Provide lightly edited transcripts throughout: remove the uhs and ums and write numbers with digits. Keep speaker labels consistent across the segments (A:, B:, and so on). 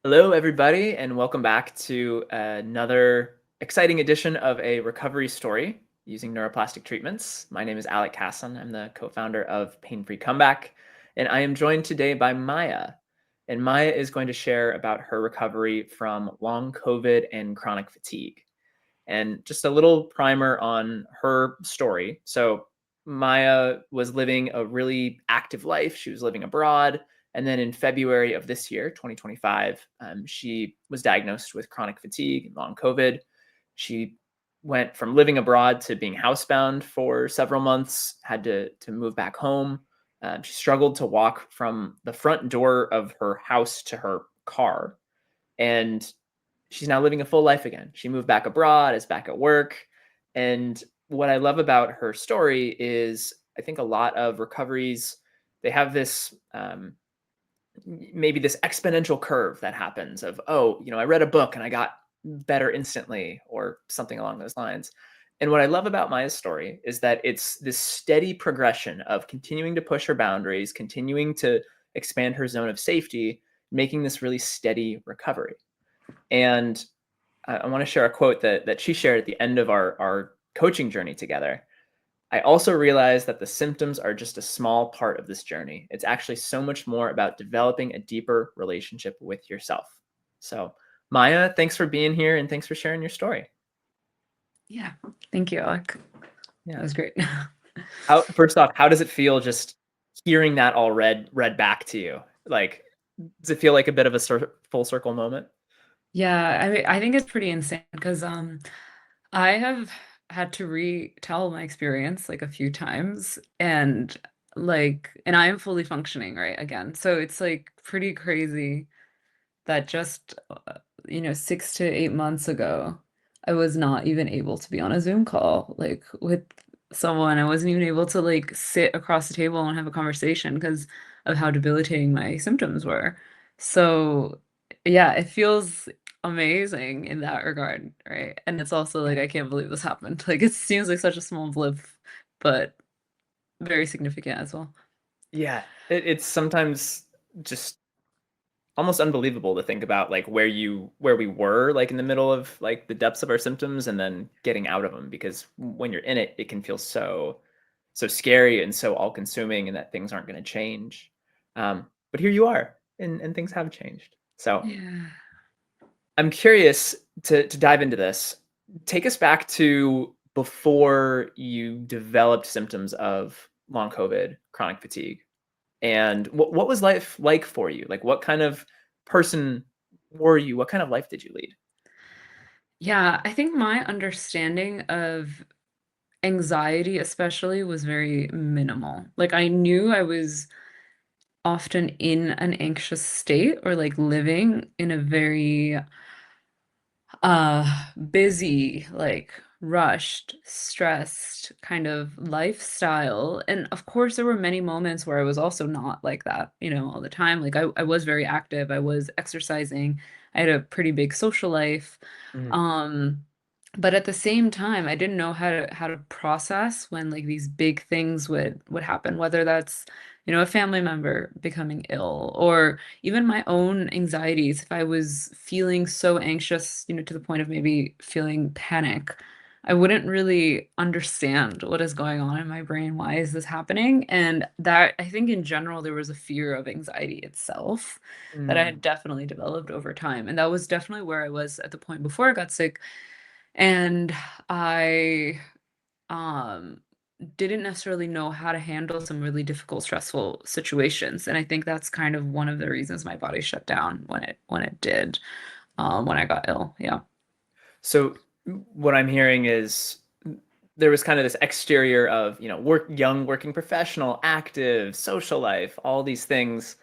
A: Hello, everybody, and welcome back to another exciting edition of a recovery story using neuroplastic treatments. My name is Alec Casson. I'm the co founder of Pain Free Comeback, and I am joined today by Maya. And Maya is going to share about her recovery from long COVID and chronic fatigue. And just a little primer on her story. So, Maya was living a really active life. She was living abroad. And then in February of this year, 2025, she was diagnosed with chronic fatigue and long COVID. She went from living abroad to being housebound for several months, had to move back home. She struggled to walk from the front door of her house to her car. And she's now living a full life again. She moved back abroad, is back at work. And what I love about her story is I think a lot of recoveries, they have this maybe this exponential curve that happens of, oh, I read a book and I got better instantly or something along those lines. And what I love about Maya's story is that it's this steady progression of continuing to push her boundaries, continuing to expand her zone of safety, making this really steady recovery. And I want to share a quote that she shared at the end of our coaching journey together. I also realized that the symptoms are just a small part of this journey. It's actually so much more about developing a deeper relationship with yourself. So, Maya, thanks for being here and thanks for sharing your story.
B: Yeah. Thank you, Alec. That
A: Yeah.
B: was great.
A: First off, how does it feel just hearing that all read back to you? Like, does it feel like a bit of a full circle moment?
B: Yeah, I think it's pretty insane because I have had to retell my experience like a few times and I am fully functioning right again. So it's like pretty crazy that just 6 to 8 months ago I was not even able to be on a Zoom call like with someone. I wasn't even able to like sit across the table and have a conversation because of how debilitating my symptoms were. So yeah, it feels amazing in that regard, right? And it's also like I can't believe this happened. Like it seems like such a small blip, but very significant as well.
A: Yeah, it's sometimes just almost unbelievable to think about like where we were like in the middle of like the depths of our symptoms and then getting out of them, because when you're in it, it can feel so scary and so all consuming, and that things aren't going to change. But here you are, and things have changed. So
B: Yeah.
A: I'm curious to dive into this. Take us back to before you developed symptoms of long COVID, chronic fatigue. And what was life like for you? Like, what kind of person were you? What kind of life did you lead?
B: Yeah, I think my understanding of anxiety especially was very minimal. Like I knew I was often in an anxious state or like living in a very busy, like rushed, stressed kind of lifestyle. And of course there were many moments where I was also not like that, all the time. Like I was very active, I was exercising, I had a pretty big social life.
A: Mhm.
B: Um but at the same time, I didn't know how to process when like these big things would happen, whether that's, a family member becoming ill or even my own anxieties. If I was feeling so anxious, to the point of maybe feeling panic, I wouldn't really understand what is going on in my brain. Why is this happening? And that I think in general, there was a fear of anxiety itself that I
A: Mm.
B: had definitely developed over time. And that was definitely where I was at the point before I got sick. And I um didn't necessarily know how to handle some really difficult, stressful situations. And I think that's kind of one of the reasons my body shut down when it did, when I got ill. Yeah.
A: So what I'm hearing is there was kind of this exterior of, young working professional, active, social life, all these things,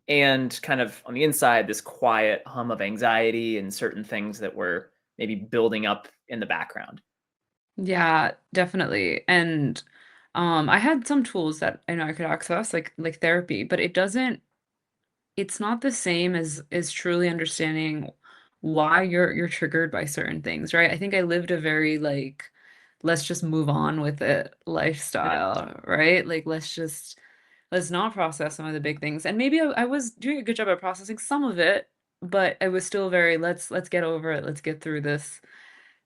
A: and kind of on the inside, this quiet hum of anxiety and certain things that were maybe building up in the background.
B: Yeah, definitely. And I had some tools that I know I could access, like therapy, but it's not the same as truly understanding why you're triggered by certain things, right? I think I lived a very like let's just move on with it
A: Mhm.
B: lifestyle, right? Like let's not process some of the big things. And maybe I was doing a good job at processing some of it, but it was still very, let's get over it. Let's get through this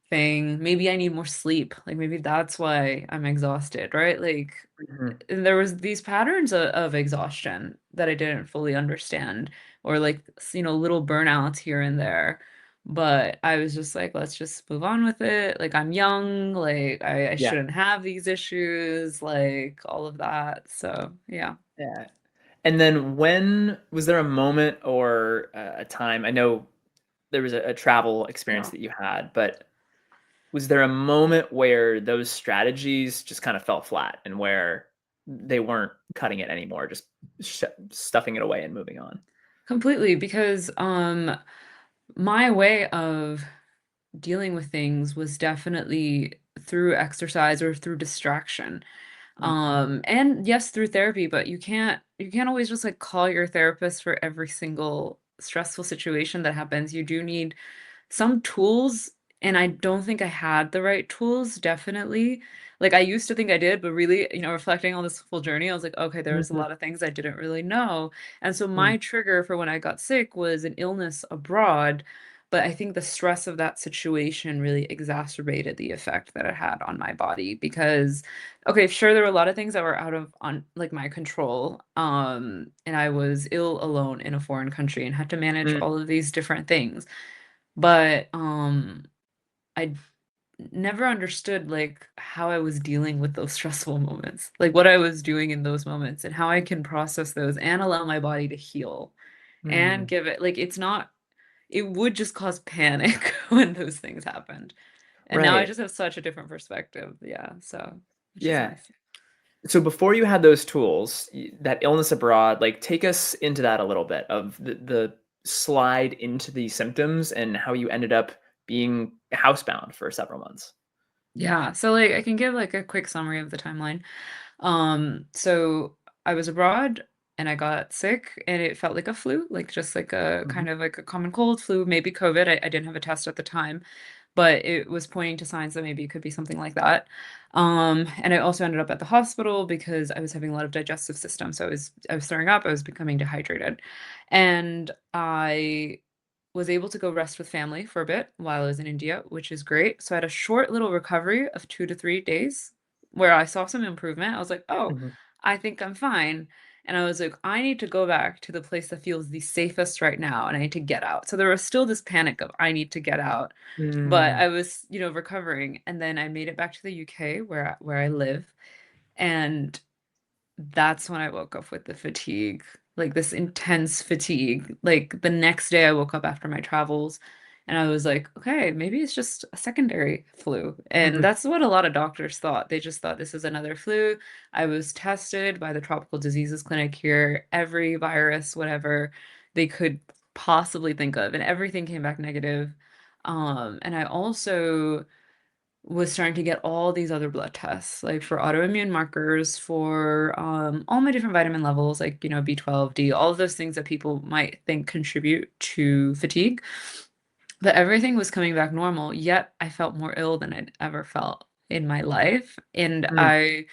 B: thing. Maybe I need more sleep. Like maybe that's why I'm exhausted, right? Like
A: Mhm.
B: and there was these patterns of exhaustion that I didn't fully understand, or like little burnouts here and there. But I was just like, let's just move on with it. Like I'm young, like I
A: Yeah.
B: shouldn't have these issues, like all of that. So yeah.
A: Yeah. And then when was there a moment or a time? I know there was a travel experience that you had, but was there a moment where those strategies just kind of fell flat and where they weren't cutting it anymore, just stuffing it away and moving on?
B: Completely, because my way of dealing with things was definitely through exercise or through distraction.
A: Mhm.
B: And yes, through therapy, but you can't always just like call your therapist for every single stressful situation that happens. You do need some tools, and I don't think I had the right tools, definitely. Like, I used to think I did, but really, reflecting on this full journey, I was like, "Okay, there was a
A: Mhm.
B: lot of things I didn't really know." And so
A: Mm.
B: my trigger for when I got sick was an illness abroad, but I think the stress of that situation really exacerbated the effect that it had on my body because okay, sure, there were a lot of things that were out of on like my control. And I was ill alone in a foreign country and had to manage
A: Mm.
B: all of these different things. But, I never understood, like, how I was dealing with those stressful moments, like, what I was doing in those moments and how I can process those and allow my body to heal and
A: Mm.
B: give it like, it's not it would just cause panic when those things happened, and now I
A: Right.
B: just have such a different perspective, yeah, so which is
A: Yeah.
B: nice.
A: So before you had those tools, that illness abroad, like take us into that a little bit of the slide into the symptoms and how you ended up being housebound for several months.
B: Yeah, so, like, I can give, like, a quick summary of the timeline. So I was abroad and I got sick and it felt like a flu, like just like a
A: Mhm.
B: kind of like a common cold flu, maybe COVID. I didn't have a test at the time, but it was pointing to signs that maybe it could be something like that. And I also ended up at the hospital because I was having a lot of digestive system. So I was throwing up, I was becoming dehydrated. And I was able to go rest with family for a bit while I was in India, which is great. So I had a short little recovery of 2 to 3 days where I saw some improvement. I was like, "Oh,
A: Mhm.
B: I think I'm fine." And I was like, "I need to go back to the place that feels the safest right now, and I need to get out." So there was still this panic of, "I need to get out." But
A: Mm.
B: I was, recovering, and then I made it back to the UK where I live, and that's when I woke up with the fatigue, like this intense fatigue. Like the next day I woke up after my travels and I was like, okay, maybe it's just a secondary flu. And
A: Mhm.
B: that's what a lot of doctors thought. They just thought this is another flu. I was tested by the tropical diseases clinic here, every virus, whatever they could possibly think of, and everything came back negative. And I also was starting to get all these other blood tests, like for autoimmune markers, for all my different vitamin levels, like, B12, D, all of those things that people might think contribute to fatigue. But everything was coming back normal, yet I felt more ill than I'd ever felt in my life. And
A: Mm.
B: I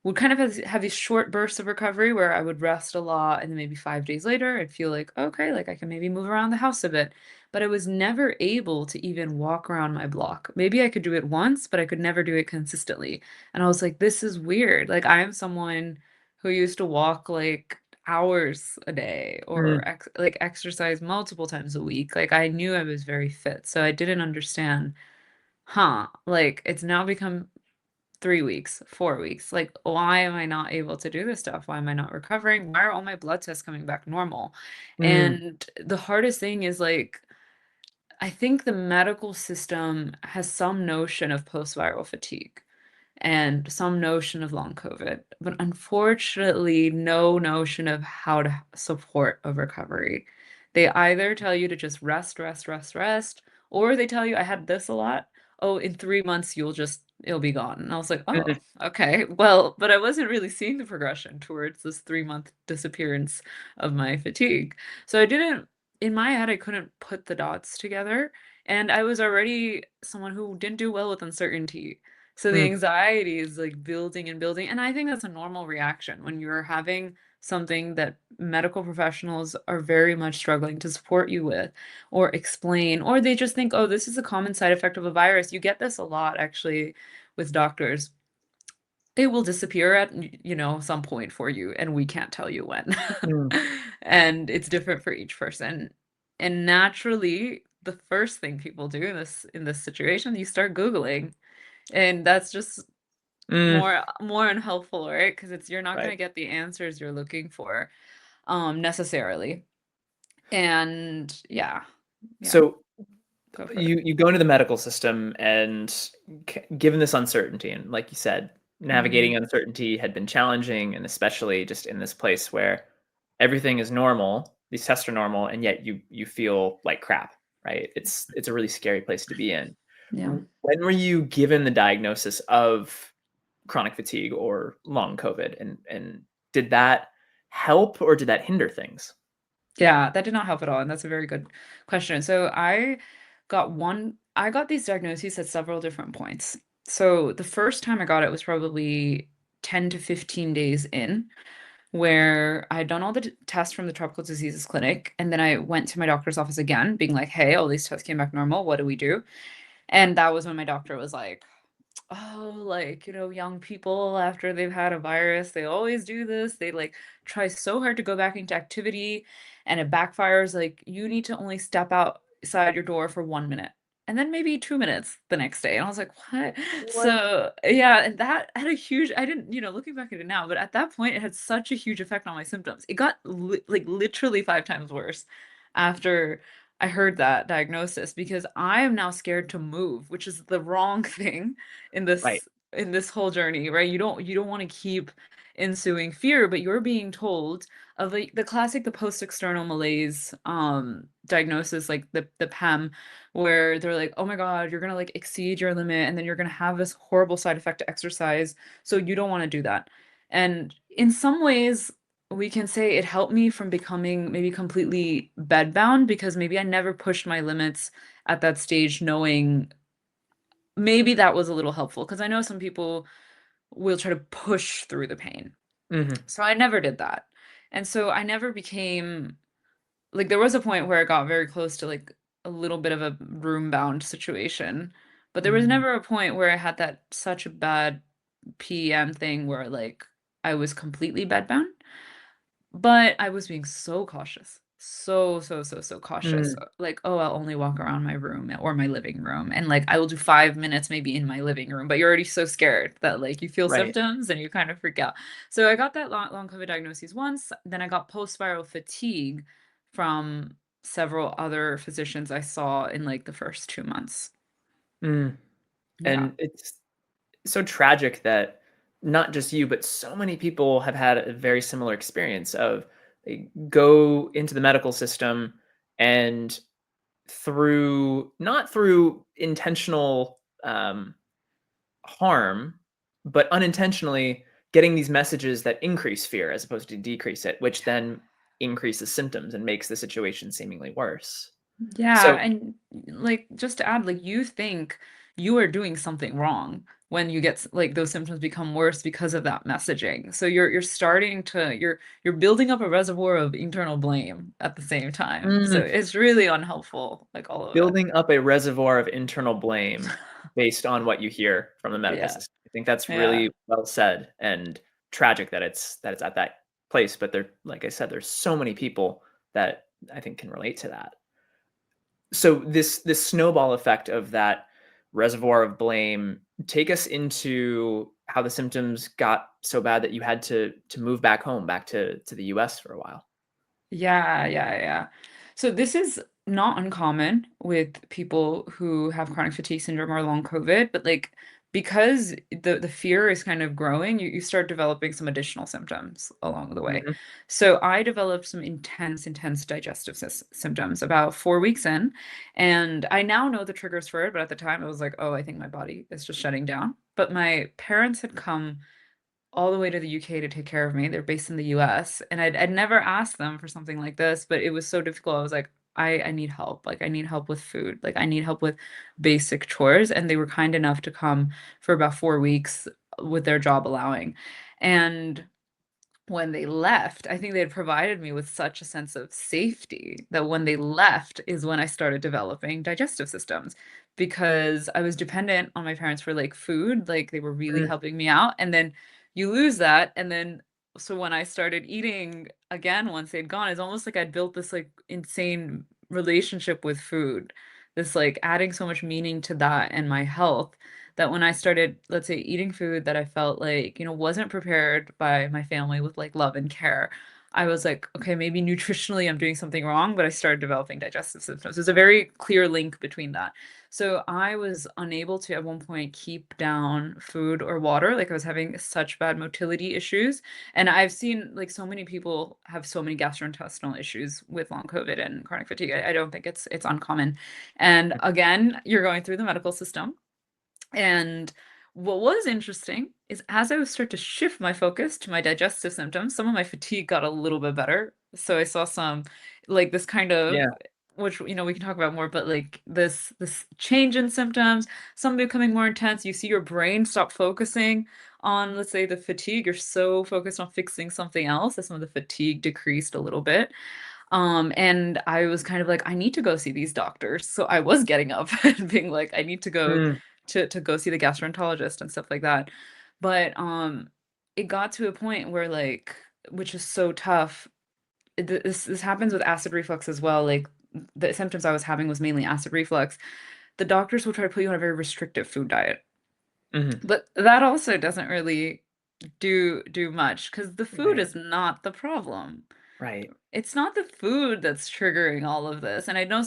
B: would kind of have these short bursts of recovery where I would rest a lot and then maybe 5 days later I'd feel like, okay, like I can maybe move around the house a bit. But I was never able to even walk around my block. Maybe I could do it once, but I could never do it consistently. And I was like, this is weird. Like I am someone who used to walk like hours a day or
A: Mm.
B: like exercise multiple times a week. Like I knew I was very fit. So I didn't understand, huh, like it's now become 3 weeks, 4 weeks. Like, why am I not able to do this stuff? Why am I not recovering? Why are all my blood tests coming back normal?
A: Mm.
B: And the hardest thing is like, I think the medical system has some notion of post-viral fatigue and some notion of long COVID, but unfortunately, no notion of how to support a recovery. They either tell you to just rest, rest, rest, rest, or they tell you, I had this a lot. Oh, in 3 months, it'll be gone. And I was like, oh,
A: Mhm.
B: okay. Well, but I wasn't really seeing the progression towards this 3 month disappearance of my fatigue. So in my head, I couldn't put the dots together. And I was already someone who didn't do well with uncertainty. So the
A: Mm.
B: anxiety is like building and building. And I think that's a normal reaction when you're having something that medical professionals are very much struggling to support you with or explain, or they just think, oh, this is a common side effect of a virus. You get this a lot actually with doctors. It will disappear at, some point for you, and we can't tell you when.
A: Mm.
B: And it's different for each person. And naturally, the first thing people do in this situation, you start Googling. And that's just
A: Mm.
B: more unhelpful, right? Because it's you're not
A: Right.
B: gonna get the answers you're looking for, necessarily. And yeah,
A: So
B: go for it.
A: you go into the medical system, and given this uncertainty, and like you said, navigating
B: Mhm.
A: uncertainty had been challenging, and especially just in this place where everything is normal, these tests are normal, and yet you feel like crap, right? It's a really scary place to be in.
B: Yeah.
A: When were you given the diagnosis of chronic fatigue or long COVID, and did that help or did that hinder things?
B: Yeah, that did not help at all, and that's a very good question. So I got these diagnoses at several different points. So the first time I got it was probably 10 to 15 days in, where I had done all the tests from the tropical diseases clinic, and then I went to my doctor's office again, being like, "Hey, all these tests came back normal. What do we do?" And that was when my doctor was like, oh, like, young people after they've had a virus, they always do this. They like try so hard to go back into activity and it backfires. Like, you need to only step outside your door for 1 minute and then maybe 2 minutes the next day. And I was like, what?
A: What?
B: So, yeah, and that had a huge, I didn't, looking back at it now, but at that point, it had such a huge effect on my symptoms. It got like literally 5 times worse after I heard that diagnosis because I am now scared to move, which is the wrong thing in
A: Right.
B: this whole journey, right? You don't want to keep ensuing fear, but you're being told of the classic the post-external malaise diagnosis, like the PEM, where they're like, oh my God, you're gonna like exceed your limit, and then you're gonna have this horrible side effect to exercise. So you don't want to do that. And in some ways, we can say it helped me from becoming maybe completely bedbound because maybe I never pushed my limits at that stage, knowing maybe that was a little helpful because I know some people will try to push through the pain.
A: Mhm.
B: So I never did that. And so I never became like there was a point where I got very close to like a little bit of a room bound situation, but there was
A: Mm.
B: never a point where I had that such a bad PM thing where like I was completely bedbound. But I was being so cautious. So, so, so, so cautious.
A: Mm.
B: Like, oh, I'll only walk around my room or my living room. And like, I will do 5 minutes maybe in my living room, but you're already so scared that like you feel
A: Right.
B: symptoms and you kind of freak out. So I got that long COVID diagnosis once. Then I got post-viral fatigue from several other physicians I saw in like the first 2 months.
A: Mm.
B: Yeah.
A: And it's so tragic that not just you, but so many people have had a very similar experience of they go into the medical system, and not through intentional harm, but unintentionally getting these messages that increase fear as opposed to decrease it, which then increases symptoms and makes the situation seemingly worse.
B: Yeah,
A: So,
B: and like just to add, like you think you are doing something wrong when you get like those symptoms become worse because of that messaging. So you're starting to you're building up a reservoir of internal blame at the same time. So
A: mm,
B: it's really unhelpful, like all of it.
A: building up a reservoir of internal blame based on what you hear from the medical
B: Yeah.
A: system. I think that's
B: Yeah.
A: really well said, and tragic that it's at that place. But there, like I said, there's so many people that I think can relate to that. So this snowball effect of that reservoir of blame, take us into how the symptoms got so bad that you had to move back home, back to the US for a while.
B: Yeah, yeah, yeah. So this is not uncommon with people who have chronic fatigue syndrome or long COVID, but like because the fear is kind of growing, you start developing some additional symptoms along the way.
A: Mhm.
B: So I developed some intense digestive symptoms about 4 weeks in, and I now know the triggers for it, but at the time I was like, oh, I think my body is just shutting down. But my parents had come all the way to the UK to take care of me. They're based in the US, and I'd never asked them for something like this, but it was so difficult. I was like, I need help. Like, I need help with food. Like, I need help with basic chores. And they were kind enough to come for about 4 weeks with their job allowing. And when they left, I think they had provided me with such a sense of safety that when they left is when I started developing digestive systems because I was dependent on my parents for like food, like they were really
A: Mm,
B: helping me out. And then you lose that. And then, so when I started eating again, once they'd gone, it's almost like I'd built this like insane relationship with food, this like adding so much meaning to that and my health that when I started, let's say, eating food that I felt like, wasn't prepared by my family with like love and care, I was like, okay, maybe nutritionally I'm doing something wrong, but I started developing digestive symptoms. There's a very clear link between that. So I was unable to at one point keep down food or water. Like I was having such bad motility issues. And I've seen like so many people have so many gastrointestinal issues with long COVID and chronic fatigue. I don't think it's uncommon. And again, you're going through the medical system. And what was interesting is as I would start to shift my focus to my digestive symptoms, some of my fatigue got a little bit better. So I saw some like this kind of
A: yeah.
B: which we can talk about more, but like this change in symptoms, some becoming more intense. You see your brain stop focusing on, let's say, the fatigue. You're so focused on fixing something else that some of the fatigue decreased a little bit. And I was kind of like, I need to go see these doctors. So I was getting up and being like, I need to go
A: Mm,
B: to go see the gastroenterologist and stuff like that. But it got to a point where like, which is so tough. This happens with acid reflux as well. Like the symptoms I was having was mainly acid reflux. The doctors will try to put you on a very restrictive food diet.
A: mhm.
B: But that also doesn't really do much because the food
A: Right.
B: is not the problem.
A: Right.
B: It's not the food that's triggering all of this, and I know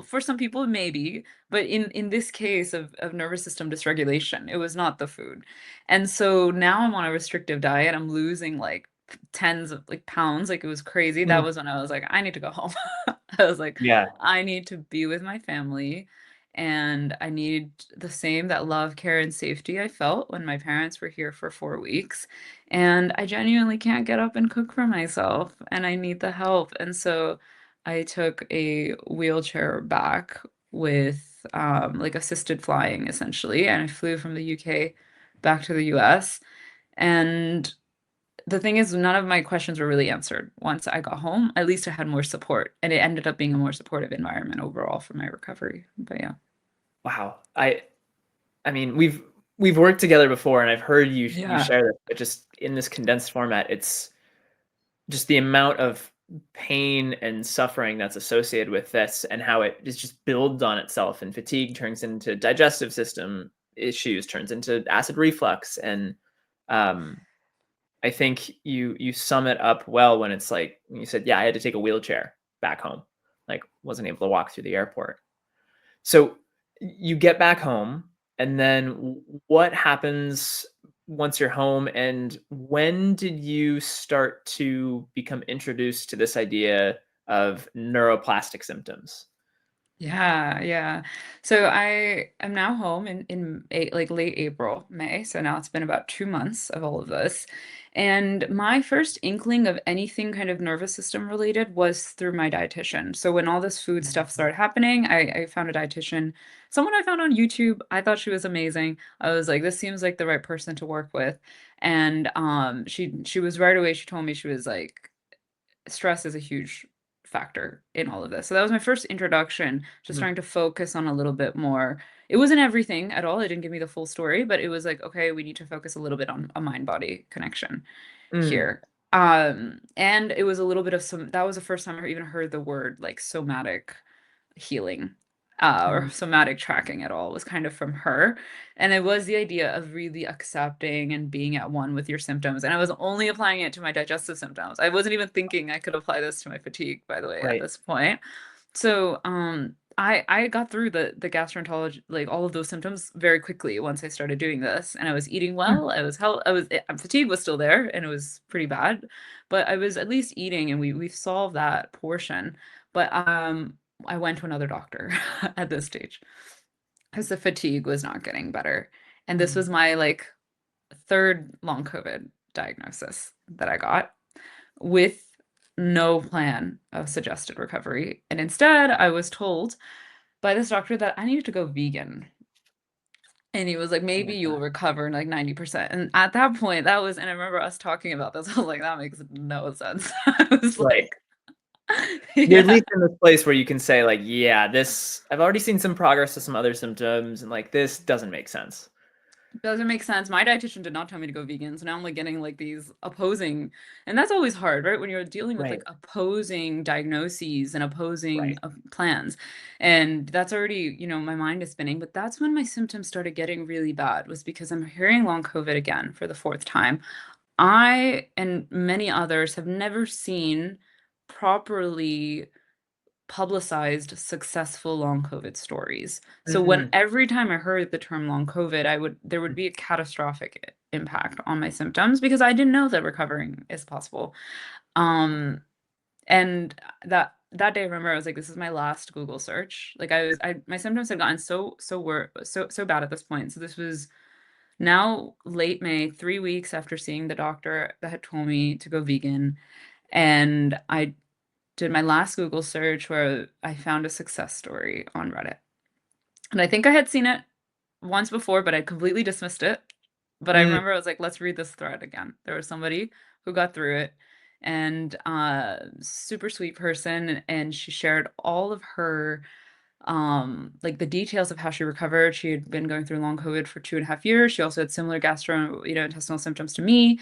B: for some people, maybe, but in this case of nervous system dysregulation, it was not the food. And so now I'm on a restrictive diet, I'm losing, like, tens of, like, pounds, like, it was crazy. That
A: Mm,
B: was when I was like, "I need to go home." I was like,
A: yeah.
B: "I need to be with my family, and I need the same that love, care, and safety I felt when my parents were here for 4 weeks, and I genuinely can't get up and cook for myself, and I need the help." And so I took a wheelchair back with like assisted flying essentially, and I flew from the UK back to the US. And the thing is, none of my questions were really answered once I got home. At least I had more support, and it ended up being a more supportive environment overall for my recovery. But yeah.
A: Wow. I mean, we've worked together before, and I've heard you
B: Yeah.
A: share this, but just in this condensed format, it's just the amount of pain and suffering that's associated with this, and how it just builds on itself, and fatigue turns into digestive system issues, turns into acid reflux, and um, I think you sum it up well when it's like when you said, "Yeah, I had to take a wheelchair back home, like wasn't able to walk through the airport." So you get back home, and then what happens once you're home? And when did you start to become introduced to this idea of neuroplastic symptoms?
B: Yeah, yeah. So I am now home like late April, May. So now it's been about 2 months of all of this. And my first inkling of anything kind of nervous system related was through my dietitian. So when all this food stuff started happening, I found a dietitian, someone I found on YouTube. I thought she was amazing. I was like, this seems like the right person to work with. And she was right away, she told me she was like stress is a huge factor in all of this. So that was my first introduction, just
A: Mhm.
B: trying to focus on a little bit more. It wasn't everything at all. It didn't give me the full story, but it was like, okay, we need to focus a little bit on a mind body connection
A: Mm,
B: here. And it was a little bit of that was the first time I even heard the word like somatic healing or
A: mhm,
B: somatic tracking at all was kind of from her. And it was the idea of really accepting and being at one with your symptoms. And I was only applying it to my digestive symptoms. I wasn't even thinking I could apply this to my fatigue, by the way, at
A: right.
B: this point. So I got through the gastroenterology, like all of those symptoms very quickly once I started doing this. And I was eating
A: Mm,
B: well. I was fatigue was still there and it was pretty bad, but I was at least eating and we've solved that portion. But I went to another doctor at this stage because the fatigue was not getting better. And this
A: mm.
B: was my like third long COVID diagnosis that I got with no plan of suggested recovery. And instead, I was told by this doctor that I needed to go vegan. And he was like,
A: I
B: maybe
A: like
B: you'll
A: that.
B: recover in like 90%. And at that point, that was, and I remember us talking about this. I was like, that makes no sense. I was
A: Right.
B: like,
A: You're at
B: yeah.
A: least in this place where you can say like, yeah, this I've already seen some progress with some other symptoms and like this doesn't make sense.
B: Doesn't make sense. My dietitian did not tell me to go vegan, so now I'm like getting like these opposing, and that's always hard, right? When you're dealing with like
A: Right.
B: opposing diagnoses and opposing
A: Right.
B: plans, and that's already, my mind is spinning. But that's when my symptoms started getting really bad, was because I'm hearing long COVID again for the fourth time. I and many others have never seen properly publicized successful long COVID stories. So when
A: Mm.
B: every time I heard the term long COVID, there would be a catastrophic impact on my symptoms because I didn't know that recovering is possible. Um, and that day, I remember I was like, this is my last Google search. Like my symptoms had gotten so bad at this point. So this was now late May, 3 weeks after seeing the doctor that had told me to go vegan. And I did my last Google search where I found a success story on Reddit. And I think I had seen it once before, but I completely dismissed it. But I
A: Mm.
B: remember I was like, let's read this thread again. There was somebody who got through it, and super sweet person, and she shared all of her like the details of how she recovered. She had been going through long COVID for 2.5 years. She also had similar intestinal symptoms to me.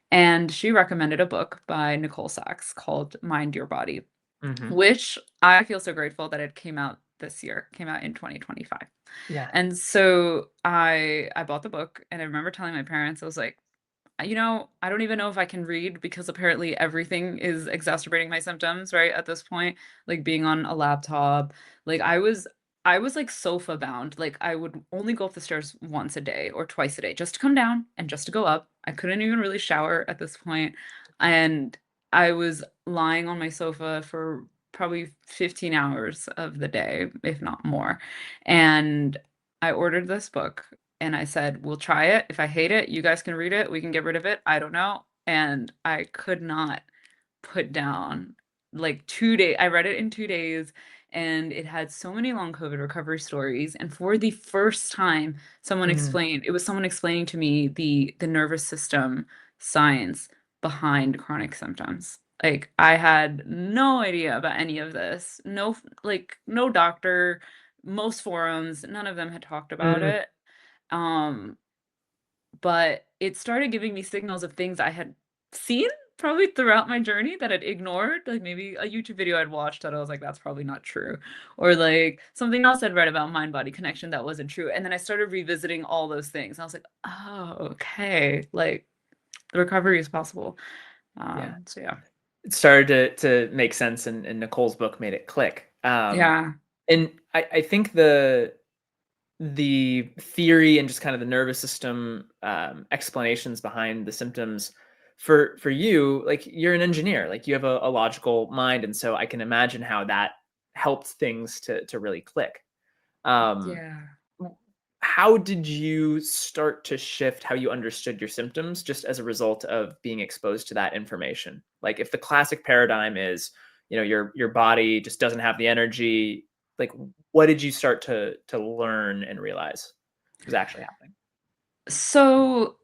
B: And she recommended a book by Nicole Sachs called Mind Your Body,
A: Mhm.
B: which I feel so grateful that it came out this year, came out in 2025.
A: Yeah.
B: And so I bought the book, and I remember telling my parents, I was like, I don't even know if I can read because apparently everything is exacerbating my symptoms, right? At this point, like being on a laptop, like I was like sofa bound. Like I would only go up the stairs once a day or twice a day just to come down and just to go up. I couldn't even really shower at this point, and I was lying on my sofa for probably 15 hours of the day, if not more. And I ordered this book and I said, "We'll try it. If I hate it, you guys can read it. We can get rid of it. I don't know." And I could not put down like 2 days. I read it in 2 days, and it had so many long COVID recovery stories. And for the first time,
A: Mm.
B: it was someone explaining to me the nervous system science behind chronic symptoms. Like I had no idea about any of this. No, like no doctor, most forums, none of them had talked about
A: Mm.
B: it. Um, but it started giving me signals of things I had seen probably throughout my journey that I'd ignored, like maybe a YouTube video I'd watched that I was like, that's probably not true. Or like something else I'd read about mind body connection that wasn't true. And then I started revisiting all those things. And I was like, oh, okay. Like the recovery is possible.
A: Yeah.
B: So yeah.
A: It started to make sense and Nicole's book made it click.
B: Yeah.
A: And I think the theory and just kind of the nervous system explanations behind the symptoms for you, like you're an engineer, like you have a logical mind, and so I can imagine how that helped things to really click. Um,
B: Yeah.
A: how did you start to shift how you understood your symptoms just as a result of being exposed to that information? Like if the classic paradigm is, your body just doesn't have the energy, like what did you start to learn and realize was actually happening?
B: So,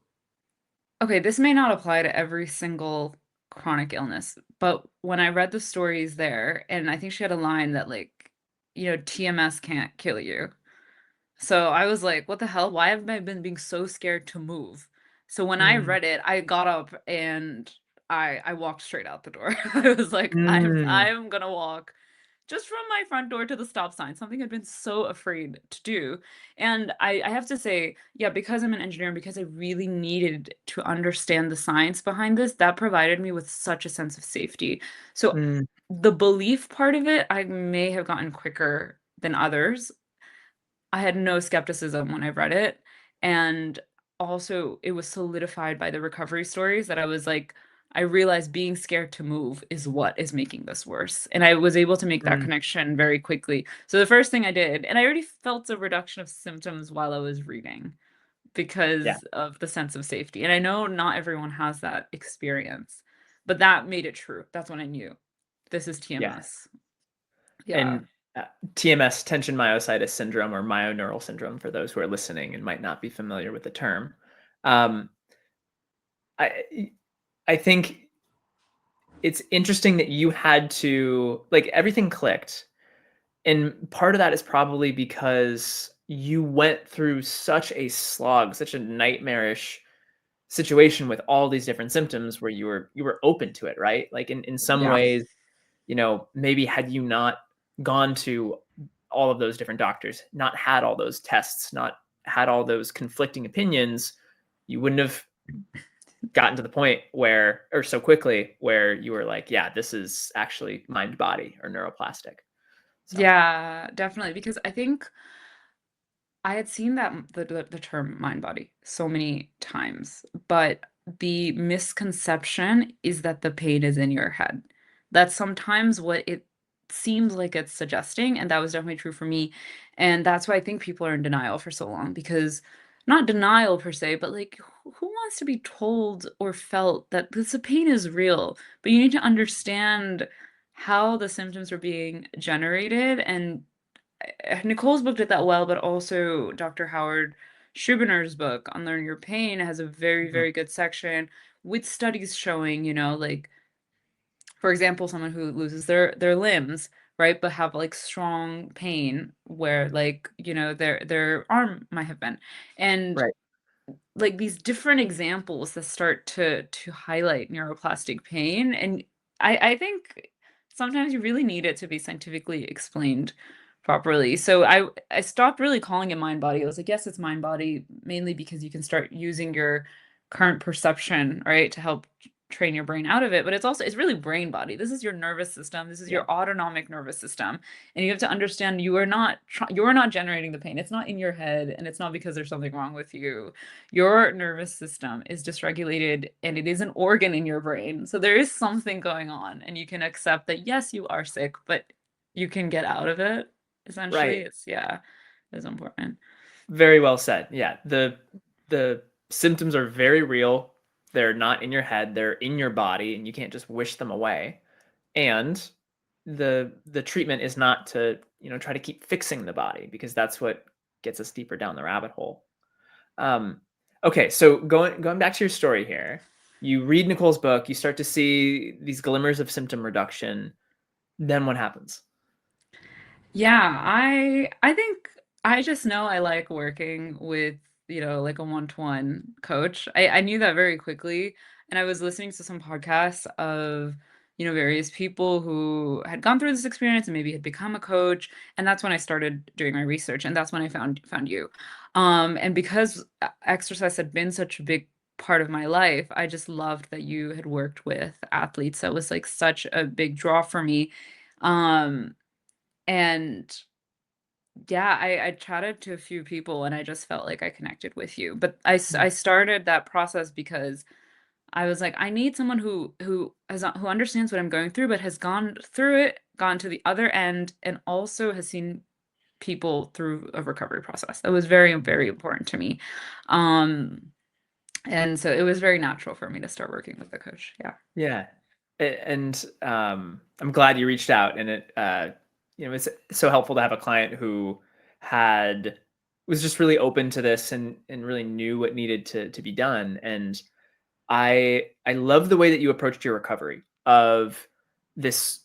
B: okay, this may not apply to every single chronic illness, but when I read the stories there, and I think she had a line that like, TMS can't kill you. So I was like, what the hell? Why have I been being so scared to move? So when I
A: Mm.
B: read it, I got up and I walked straight out the door. I was like,
A: Mm.
B: I'm gonna walk just from my front door to the stop sign, something I'd been so afraid to do. And I have to say, yeah, because I'm an engineer and because I really needed to understand the science behind this, that provided me with such a sense of safety. So
A: Mm.
B: the belief part of it, I may have gotten quicker than others. I had no skepticism when I read it. And also, it was solidified by the recovery stories that I was like, I realized being scared to move is what is making this worse. And I was able to make that
A: Mm.
B: connection very quickly. So the first thing I did, and I already felt a reduction of symptoms while I was reading
A: Yeah.
B: because of the sense of safety. And I know not everyone has that experience, but that made it true. That's when I knew this is
A: Yeah.
B: TMS.
A: And
B: Yeah.
A: uh, TMS, tension myositis syndrome, or myoneural syndrome, for those who are listening and might not be familiar with the term. Um, I I think it's interesting that you had to, like, everything clicked, and part of that is probably because you went through such a slog, such a nightmarish situation with all these different symptoms where you were open to it, right? Like, in some
B: Yeah.
A: ways, maybe had you not gone to all of those different doctors, not had all those tests, not had all those conflicting opinions, you wouldn't have gotten to the point where, or so quickly, where you were like, yeah, this is actually mind body or neuroplastic. So,
B: Yeah, definitely. Because I think I had seen that the term mind body so many times, but the misconception is that the pain is in your head. That's sometimes what it seems like it's suggesting, and that was definitely true for me. And that's why I think people are in denial for so long because not denial per se, but like who wants to be told or felt that this pain is real, but you need to understand how the symptoms are being generated and Nicole's book did that well, but also Dr. Howard Schubiner's book, Unlearn Your Pain, has a very,
A: mhm,
B: very good section with studies showing, like, for example, someone who loses their limbs, right, but have like strong pain where like, their arm might have been. And
A: right,
B: like these different examples that start to highlight neuroplastic pain, and I think sometimes you really need it to be scientifically explained properly. So I stopped really calling it mind body. I was like, yes, it's mind body, mainly because you can start using your current perception, right, to help train your brain out of it. But it's really brain body. This is your nervous system. This is
A: yeah,
B: your autonomic nervous system. And you have to understand you are not generating the pain. It's not in your head, and it's not because there's something wrong with you. Your nervous system is dysregulated and it is an organ in your brain. So there is something going on, and you can accept that yes, you are sick, but you can get out of it.
A: right.
B: Essentially, it's important.
A: Very well said. Yeah, the symptoms are very real. They're not in your head, they're in your body, and you can't just wish them away. And the treatment is not to, try to keep fixing the body, because that's what gets us deeper down the rabbit hole. Um, okay, so going back to your story here, you read Nicole's book, you start to see these glimmers of symptom reduction. Then what happens?
B: Yeah, I think I just know I like working with, like a one-to-one coach. I knew that very quickly, and I was listening to some podcasts of, various people who had gone through this experience and maybe had become a coach, and that's when I started doing my research, and that's when I found you. And because exercise had been such a big part of my life, I just loved that you had worked with athletes. That was like such a big draw for me. Um, and yeah, I chatted to a few people and I just felt like I connected with you. But I started that process because I was like, I need someone who understands what I'm going through, but has gone through it, gone to the other end, and also has seen people through a recovery process. That was very, very important to me. Um, and so it was very natural for me to start working with a coach. Yeah.
A: Yeah. And I'm glad you reached out, and it's so helpful to have a client who had was just really open to this, and really knew what needed to be done. And I love the way that you approached your recovery of this,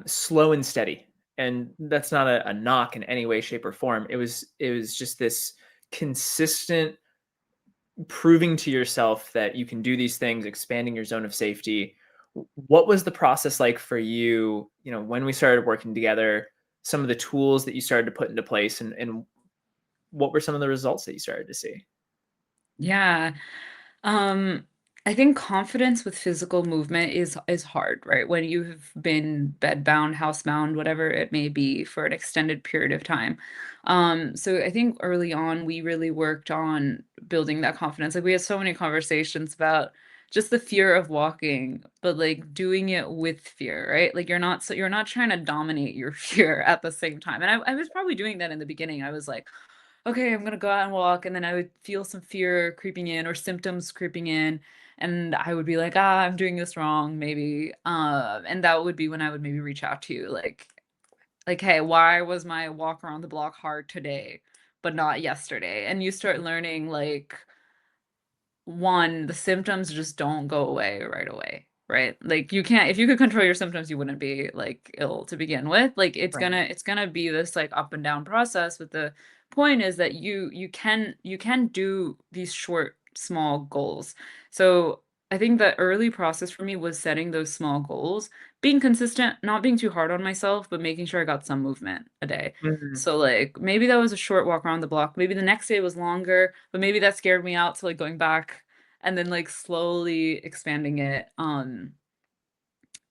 A: slow and steady. And that's not a knock in any way, shape, or form. It was just this consistent proving to yourself that you can do these things, expanding your zone of safety. What was the process like for you, when we started working together, some of the tools that you started to put into place, and what were some of the results that you started to see?
B: Yeah. Um, I think confidence with physical movement is hard, right? When you have been bedbound, housebound, whatever it may be, for an extended period of time. So I think early on we really worked on building that confidence. Like we had so many conversations about just the fear of walking, but like doing it with fear, right? Like you're not trying to dominate your fear at the same time. And I was probably doing that in the beginning. I was like, okay, I'm gonna go out and walk, and then I would feel some fear creeping in or symptoms creeping in, and I would be like, ah, I'm doing this wrong, maybe. And that would be when I would maybe reach out to you, like, like, hey, why was my walk around the block hard today, but not yesterday? And you start learning like one, the symptoms just don't go away right away, right? Like you can't, if you could control your symptoms, you wouldn't be like ill to begin with. Like
A: Right.
B: it's gonna be this like up and down process. But the point is that you can do these short, small goals. So I think the early process for me was setting those small goals, being consistent, not being too hard on myself, but making sure I got some movement a day.
A: Mhm.
B: So like maybe that was a short walk around the block. Maybe the next day was longer, but maybe that scared me out to like going back and then like slowly expanding it.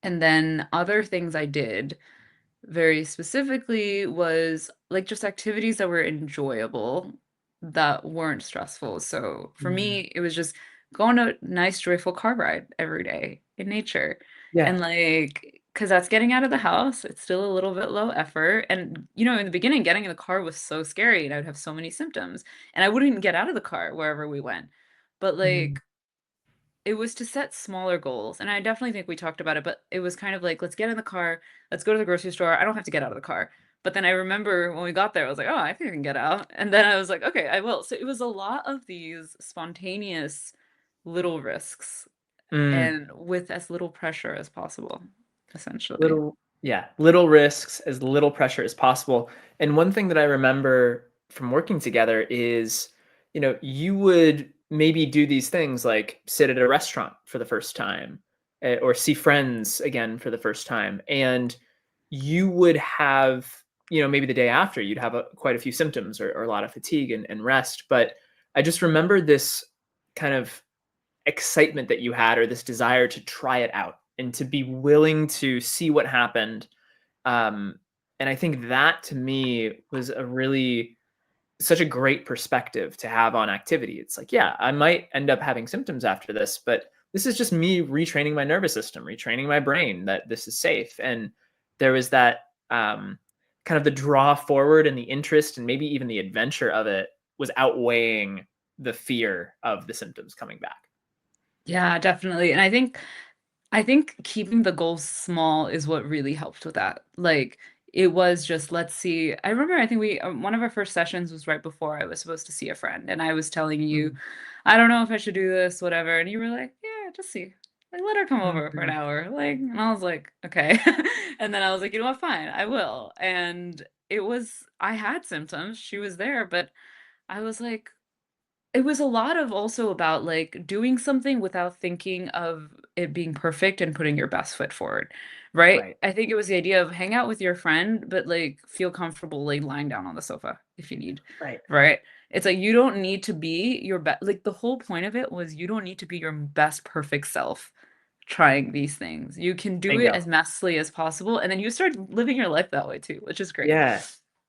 B: And then other things I did very specifically was like just activities that were enjoyable that weren't stressful. So for
A: Mm.
B: me, it was just go on a nice, joyful car ride every day in nature.
A: Yeah.
B: And like, because that's getting out of the house. It's still a little bit low effort. And, you know, in the beginning, getting in the car was so scary and I would have so many symptoms and I wouldn't get out of the car wherever we went. But
A: Mm.
B: like, it was to set smaller goals, and I definitely think we talked about it, but it was kind of like, "Let's get in the car, let's go to the grocery store." I don't have to get out of the car. But then I remember when we got there, I was like, "Oh, I think I can get out." And then I was like, "Okay, I will." So it was a lot of these spontaneous little risks
A: Mm.
B: and with as little pressure as possible, essentially.
A: Little yeah, little risks, as little pressure as possible. And one thing that I remember from working together is, you would maybe do these things like sit at a restaurant for the first time, or see friends again for the first time, and you would have, maybe the day after, you'd have quite a few symptoms, or a lot of fatigue and rest. But I just remember this kind of excitement that you had, or this desire to try it out and to be willing to see what happened. um, and I think that to me was a really such a great perspective to have on activity. It's like, yeah, I might end up having symptoms after this, but this is just me retraining my nervous system, retraining my brain that this is safe. And there was that, kind of the draw forward and the interest and maybe even the adventure of it was outweighing the fear of the symptoms coming back.
B: Yeah, definitely. And I think keeping the goals small is what really helped with that. Like, it was just, let's see. I remember, I think one of our first sessions was right before I was supposed to see a friend, and I was telling you,
A: Mm.
B: I don't know if I should do this, whatever. And you were like, yeah, just see. Like, let her come over for an
A: Mhm.
B: hour. Like, and I was like, okay. And then I was like, you know what, fine, I will. And I had symptoms. She was there, but I was like, it was a lot of also about, like, doing something without thinking of it being perfect and putting your best foot forward, right?
A: Right,
B: I think it was the idea of hang out with your friend, but, like, feel comfortable, like, lying down on the sofa if you need,
A: right.
B: right? It's like you don't need to be your best. Like, the whole point of it was you don't need to be your best perfect self trying these things. You can do it
A: Bingo.
B: as messily as possible, and then you start living your life that way too, which is great.
A: Yeah.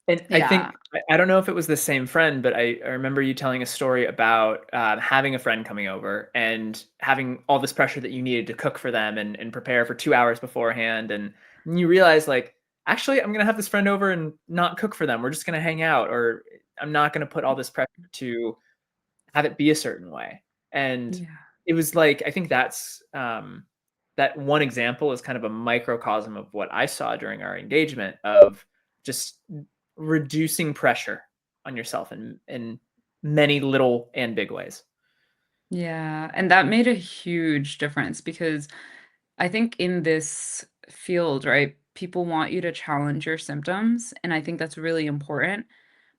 A: And I
B: Yeah.
A: think I don't know if it was the same friend, but I remember you telling a story about, having a friend coming over and having all this pressure that you needed to cook for them and prepare for 2 hours beforehand, and you realize, like, "Actually, I'm gonna have this friend over and not cook for them. We're just gonna hang out," or, "I'm not gonna put all this pressure to have it be a certain way." And
B: Yeah.
A: it was like, I think that one example is kind of a microcosm of what I saw during our engagement of just reducing pressure on yourself in many little and big ways.
B: Yeah, and that made a huge difference because I think in this field, right, people want you to challenge your symptoms, and I think that's really important.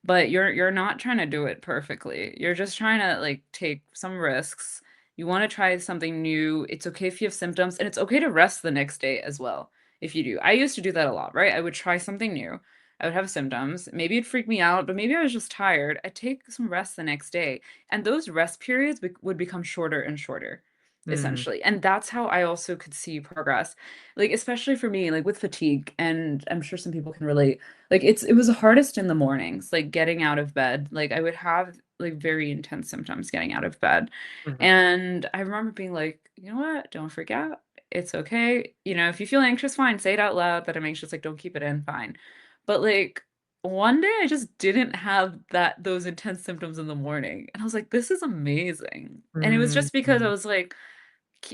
B: But you're not trying to do it perfectly. You're just trying to, like, take some risks. You wanna try something new. It's okay if you have symptoms, and it's okay to rest the next day as well, if you do. I used to do that a lot, right? I would try something new. I would have symptoms. Maybe it'd freak me out, but maybe I was just tired. I'd take some rest the next day, and those rest periods would become shorter and shorter,
A: Mhm,
B: essentially. And that's how I also could see progress. Like, especially for me, like, with fatigue, and I'm sure some people can relate, like, it was the hardest in the mornings, like, getting out of bed. Like, I would have, like, very intense symptoms getting out of bed,
A: mhm,
B: and I remember being like, "You know what? Don't freak out. It's okay. You know, if you feel anxious, fine, say it out loud that I'm anxious, like, don't keep it in, fine." But, like, one day I just didn't have those intense symptoms in the morning, and I was like, "This is amazing." And it was just because
A: mhm,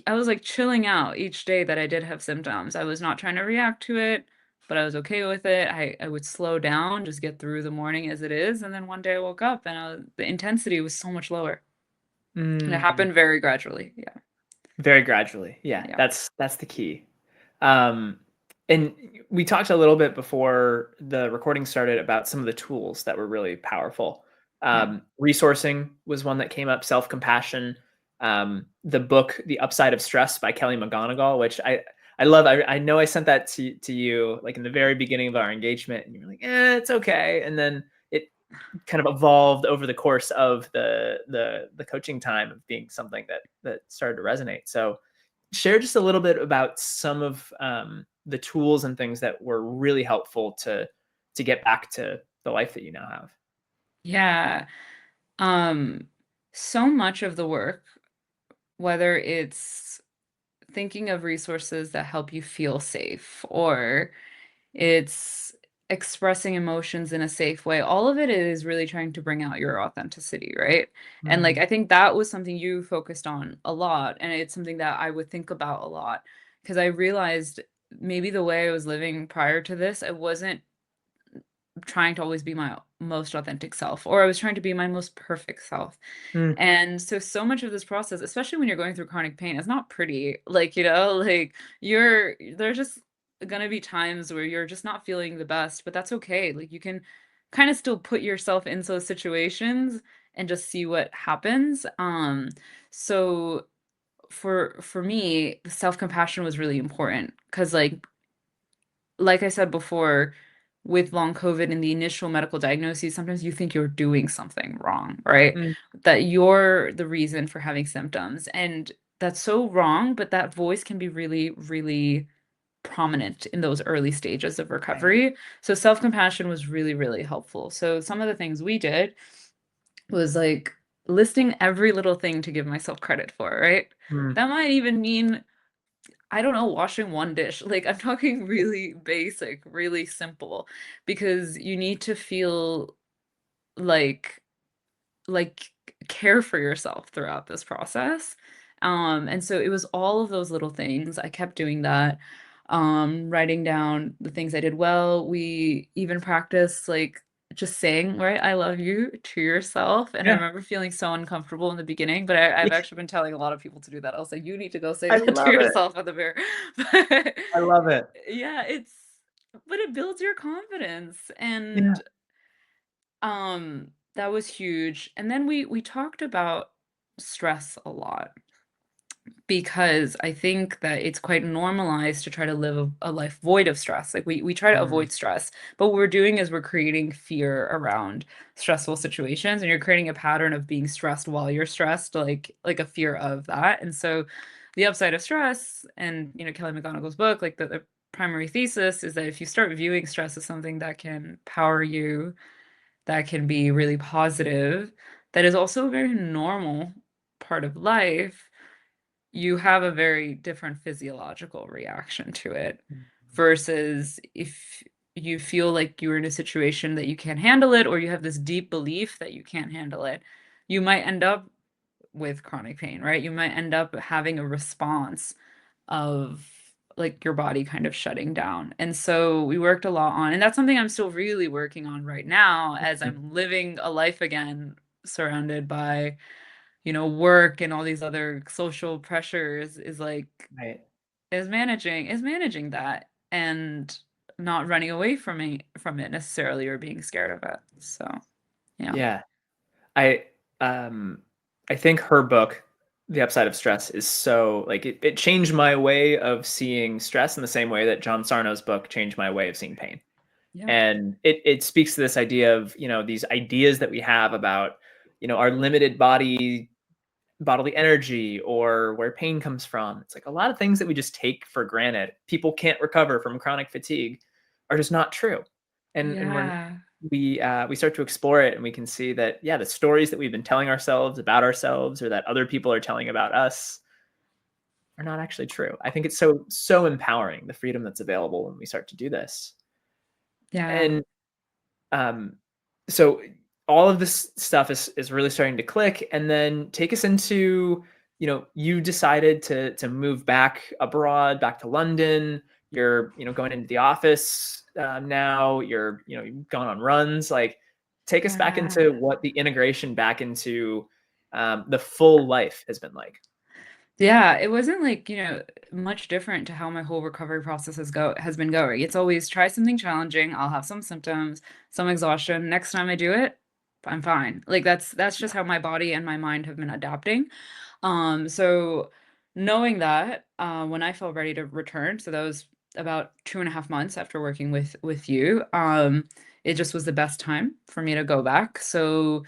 B: I was, like, chilling out each day that I did have symptoms. I was not trying to react to it. but I was okay with it. I would slow down, just get through the morning as it is, and then one day I woke up and the intensity was so much lower. And it
A: Mm.
B: happened very gradually. Yeah.
A: Very gradually. Yeah,
B: Yeah.
A: that's the key. Um, and we talked a little bit before the recording started about some of the tools that were really powerful.
B: Yeah.
A: Resourcing was one that came up, self-compassion. The book The Upside of Stress by Kelly McGonigal, which I love. I know I sent that to you like in the very beginning of our engagement, and you were like, it's okay. And then it kind of evolved over the course of the coaching time of being something that started to resonate. So share just a little bit about some of the tools and things that were really helpful to get back to the life that you now have.
B: Yeah. Um, so much of the work, whether it's thinking of resources that help you feel safe or it's expressing emotions in a safe way, all of it is really trying to bring out your authenticity, right? And like
A: Mm,
B: I think that was something you focused on a lot, and it's something that I would think about a lot because I realized maybe the way I was living prior to this, I wasn't trying to always be my most authentic self, or I was trying to be my most perfect self.
A: mm,
B: And so much of this process, especially when you're going through chronic pain, is not pretty. Like, like there's just gonna be times where you're just not feeling the best, but that's okay. Like you can kind of still put yourself in those situations and just see what happens. So for me, self-compassion was really important because like I said before, with long COVID and the initial medical diagnoses, sometimes you think you're doing something wrong, right?
A: mm,
B: That you're the reason for having symptoms. And that's so wrong, but that voice can be really, really prominent in those early stages of
A: right.
B: recovery. So self compassion was really, really helpful. So some of the things we did was like listing every little thing to give myself credit for, right?
A: Mm,
B: That might even mean I don't know, washing one dish. Like, I'm talking really basic, really simple, because you need to feel like like care for yourself throughout this process. And so it was all of those little things. I kept doing that, writing down the things I did well. We even practiced like just saying, right, I love you to yourself. And I
A: yeah.
B: remember feeling so uncomfortable in the beginning, but I've
A: Yeah,
B: actually been telling a lot of people to do that. I'll say, you need to go say
A: I
B: that to
A: love it.
B: yourself in the mirror. But
A: I love it.
B: yeah, but it builds your confidence.
A: Yeah.
B: And that was huge. And then we talked about stress a lot because I think that it's quite normalized to try to live a life void of stress. Like we try to
A: Mm,
B: avoid stress, but what we're doing is we're creating fear around stressful situations, and you're creating a pattern of being stressed while you're stressed, like a fear of that. And so the upside of stress, and Kelly McGonigal's book, like the primary thesis is that if you start viewing stress as something that can power you, that can be really positive, that is also a very normal part of life, you have a very different physiological reaction to it
A: mm,
B: versus if you feel like you're in a situation that you can't handle it, or you have this deep belief that you can't handle it, you might end up with chronic pain, right? You might end up having a response of like your body kind of shutting down. And so we worked a lot on, and that's something I'm still really working on right now as
A: mm,
B: I'm living a life again surrounded by, work and all these other social pressures, is like
A: right.
B: is managing that and not running away from it necessarily or being scared of it. So, yeah.
A: Yeah. I um I think her book, The Upside of Stress, is so like it changed my way of seeing stress in the same way that John Sarno's book changed my way of seeing pain.
B: Yeah.
A: And it speaks to this idea of, these ideas that we have about, our limited bodily energy or where pain comes from. It's like a lot of things that we just take for granted. People can't recover from chronic fatigue are just not true. And
B: Yeah.
A: we start to explore it, and we can see that, yeah, the stories that we've been telling ourselves about ourselves or that other people are telling about us are not actually true. I think it's so empowering, the freedom that's available when we start to do this.
B: Yeah.
A: And um so all of this stuff is really starting to click, and then take us into, you decided to move back abroad, back to London. you're going into the office now. You've gone on runs. Like, take us back
B: Yeah.
A: into what the integration back into the full life has been like.
B: Yeah, it wasn't like, much different to how my whole recovery process has been going. It's always try something challenging, I'll have some symptoms, some exhaustion. Next time I do it, I'm fine. Like that's just
A: Yeah.
B: how my body and my mind have been adapting. So knowing that, when I felt ready to return, so that was about 2.5 months after working with you, it just was the best time for me to go back. So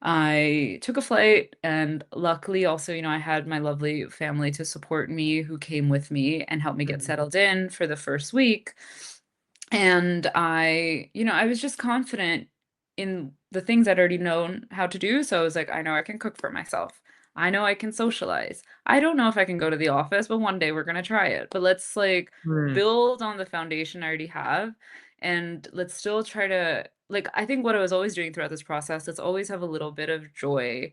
B: I took a flight, and luckily also, I had my lovely family to support me who came with me and helped me get
A: Mhm.
B: settled in for the first week. And I was just confident in the things I'd already known how to do. So I was like, I know I can cook for myself. I know I can socialize. I don't know if I can go to the office, but one day we're gonna try it. But let's like
A: Mm.
B: build on the foundation I already have, and let's still try to like I think what I was always doing throughout this process, let's always have a little bit of joy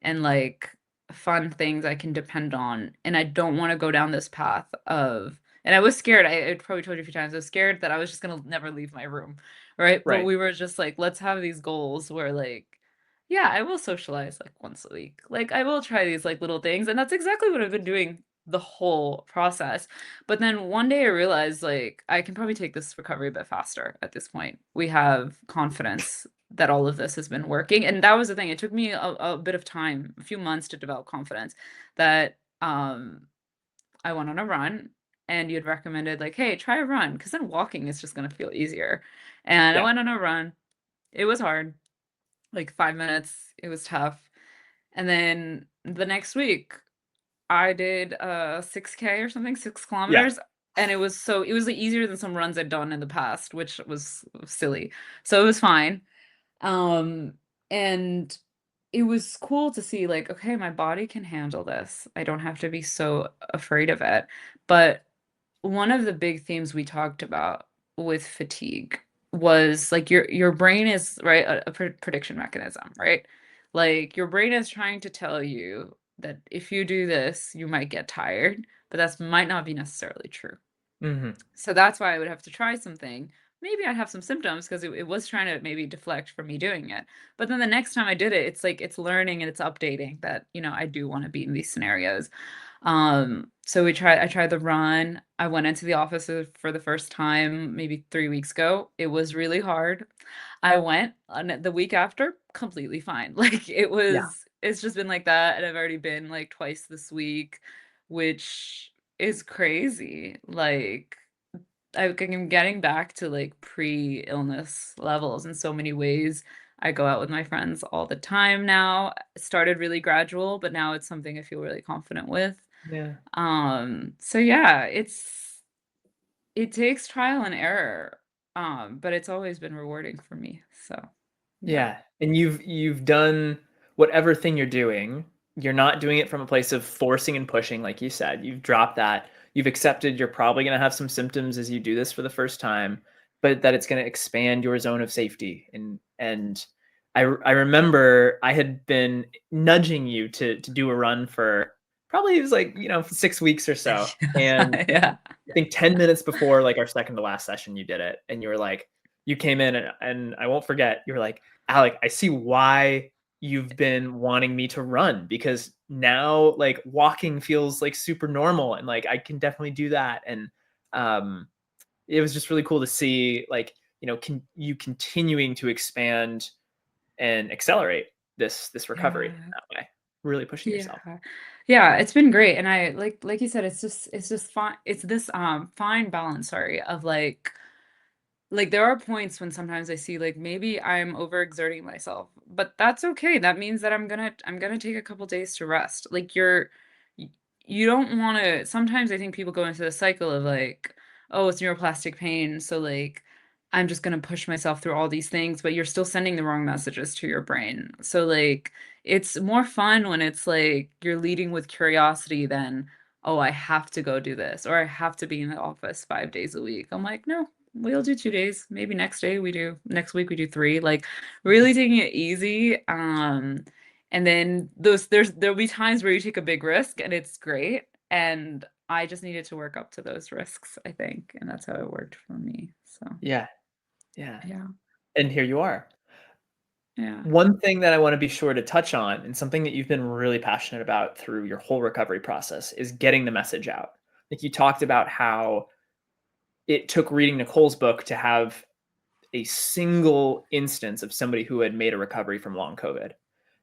B: and like fun things I can depend on. And I don't want to go down this path of and I was scared. I probably told you a few times. I was scared that I was just gonna never leave my room, right? But
A: Right.
B: we were just like, let's have these goals where like, yeah, I will socialize like once a week. Like I will try these like little things, and that's exactly what I've been doing the whole process. But then one day I realized like I can probably take this recovery a bit faster at this point. We have confidence that all of this has been working, and that was the thing. It took me a bit of time, a few months to develop confidence that I went on a run, and you had recommended like, "Hey, try a run," because then walking is just gonna feel easier. And I
A: Yeah.
B: went on a run. It was hard, like 5 minutes. It was tough. And then the next week, I did 6K or something, 6
A: Yeah.
B: kilometers, and it was like, easier than some runs I'd done in the past, which was silly. So it was fine. Um, and it was cool to see like, okay, my body can handle this. I don't have to be so afraid of it. But one of the big themes we talked about with fatigue was like your brain is right a prediction mechanism, right? Like your brain is trying to tell you that if you do this, you might get tired, but that might not be necessarily true.
A: Hmm.
B: So that's why I would have to try something. Maybe I'd have some symptoms because it was trying to maybe deflect from me doing it. But then the next time I did it, it's like it's learning and it's updating that, I do want to be in these scenarios. So I tried the run. I went into the office for the first time maybe 3 weeks ago. It was really hard. I went on the week after, completely fine. Like
A: Yeah.
B: it's just been like that. And I've already been like twice this week, which is crazy. Like I'm getting back to like pre-illness levels in so many ways. I go out with my friends all the time now. It started really gradual, but now it's something I feel really confident with.
A: Yeah.
B: So yeah, it takes trial and error. But it's always been rewarding for me. So yeah.
A: Yeah, and you've done whatever thing you're doing, you're not doing it from a place of forcing and pushing, like you said. You've dropped that. You've accepted you're probably gonna have some symptoms as you do this for the first time, but that it's gonna expand your zone of safety. And I remember I had been nudging you to do a run for probably it was like, 6 weeks or so. And
B: Yeah.
A: I think 10 minutes before like our second to last session, you did it. And you were like, you came in and I won't forget, you were like, Alec, I see why you've been wanting me to run because now like walking feels like super normal and like I can definitely do that. And um, it was just really cool to see like, you continuing to expand and accelerate this recovery in
B: Yeah.
A: that way, really pushing
B: Yeah.
A: yourself.
B: Yeah, it's been great. And I like you said, it's just fine. It's this fine balance, sorry, of like there are points when sometimes I see like maybe I'm overexerting myself, but that's okay. That means that I'm gonna take a couple days to rest. Like y- you don't want to. Sometimes I think people go into the cycle of like, oh, it's neuroplastic pain, so like I'm just gonna push myself through all these things, but you're still sending the wrong messages to your brain. So like it's more fun when it's like you're leading with curiosity than, oh, I have to go do this or I have to be in the office 5 days a week. I'm like, no, we'll do 2 days. Maybe next week we do three. Like really taking it easy. And then there'll be times where you take a big risk and it's great. And I just needed to work up to those risks, I think, and that's how it worked for me. So,
A: Yeah, yeah,
B: yeah.
A: and here you are.
B: Yeah.
A: One thing that I wanna be sure to touch on, and something that you've been really passionate about through your whole recovery process, is getting the message out. Like, you talked about how it took reading Nicole's book to have a single instance of somebody who had made a recovery from long COVID.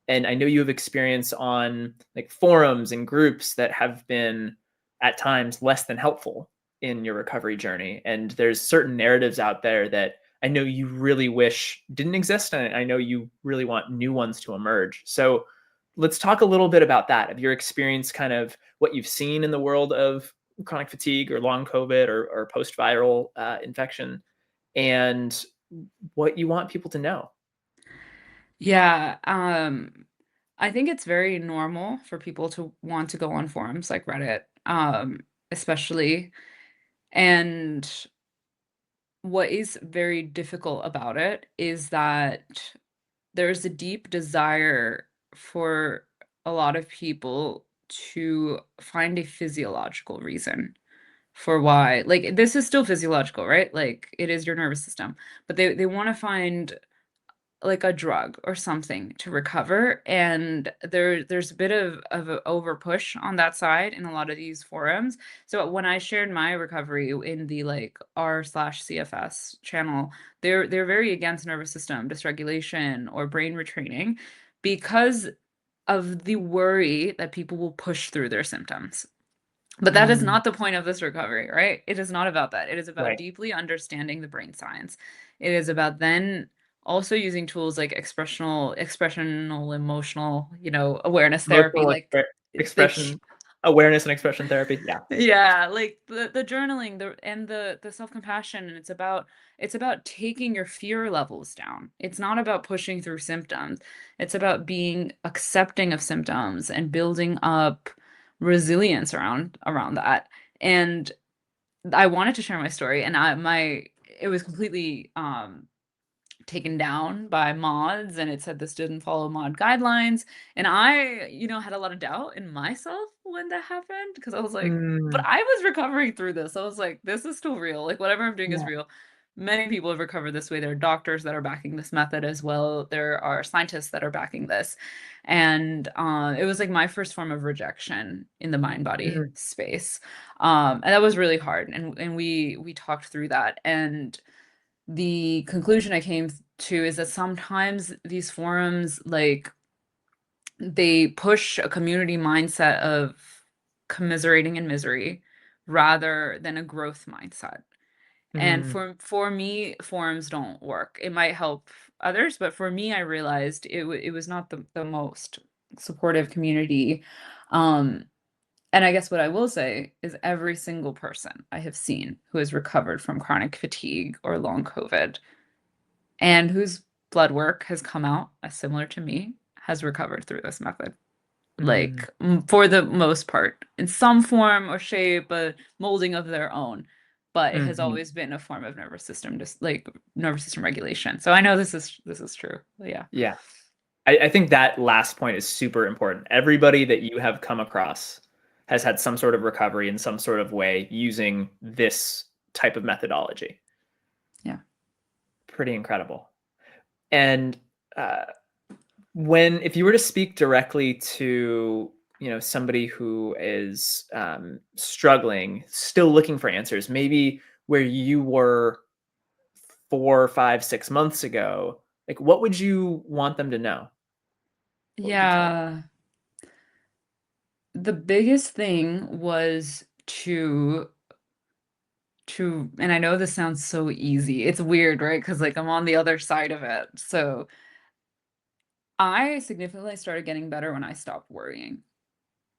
A: And I know you have experience on like forums and groups that have been at times less than helpful in your recovery journey. And there's certain narratives out there that I know you really wish didn't exist. And I know you really want new ones to emerge. So let's talk a little bit about that, of your experience, kind of what you've seen in the world of chronic fatigue or long COVID or post viral infection, and what you want people to know.
B: Yeah, I think it's very normal for people to want to go on forums like Reddit, especially, and what is very difficult about it is that there's a deep desire for a lot of people to find a physiological reason for why, like, this is still physiological, right? Like, it is your nervous system, but they wanna find like a drug or something to recover, and there's a bit of a over push on that side in a lot of these forums. So when I shared my recovery in the like r/cfs channel, they're very against nervous system dysregulation or brain retraining because of the worry that people will push through their symptoms. But that is
A: Mm,
B: not the point of this recovery, right? It is not about that. It is about
A: right.
B: deeply understanding the brain science. It is about then also using tools like expressional emotional, awareness therapy,
A: Emotional
B: like like
A: expression awareness and expression therapy, yeah.
B: yeah, like the journaling, the self-compassion, and it's about taking your fear levels down. It's not about pushing through symptoms. It's about being accepting of symptoms and building up resilience around that. And I wanted to share my story, and it was completely taken down by mods, and it said this didn't follow mod guidelines, and I, had a lot of doubt in myself when that happened because I was like, but
A: Mm,
B: I was recovering through this. I was like, this is still real. Like whatever I'm doing is
A: yeah.
B: real. Many people have recovered this way. There are doctors that are backing this method as well. There are scientists that are backing this. And it was like my first form of rejection in the mind body
A: Mhm,
B: space. And that was really hard. And we talked through that. And the conclusion I came to is that sometimes these forums, like, they push a community mindset of commiserating in misery rather than a growth mindset. And
A: mhm,
B: for me, forums don't work. It might help others, but for me, I realized it was not the most supportive community. Um, and I guess what I will say is every single person I have seen who has recovered from chronic fatigue or long COVID and whose blood work has come out as similar to me, has recovered through this method.
A: mm,
B: Like, for the most part, in some form or shape, a molding of their own. But it has
A: mhm.
B: always been a form of nervous system, just like nervous system regulation. So I know this is true. But yeah.
A: Yeah. I think that last point is super important. Everybody that you have come across has had some sort of recovery in some sort of way using this type of methodology.
B: Yeah.
A: Pretty incredible. And, uh, when if you were to speak directly to, somebody who is, struggling, still looking for answers, maybe where you were 4, 5, 6 months ago, like, what would you want them to know? What would you tell them?
B: Yeah. The biggest thing was and I know this sounds so easy. It's weird, right? Because like I'm on the other side of it. So I significantly started getting better when I stopped worrying.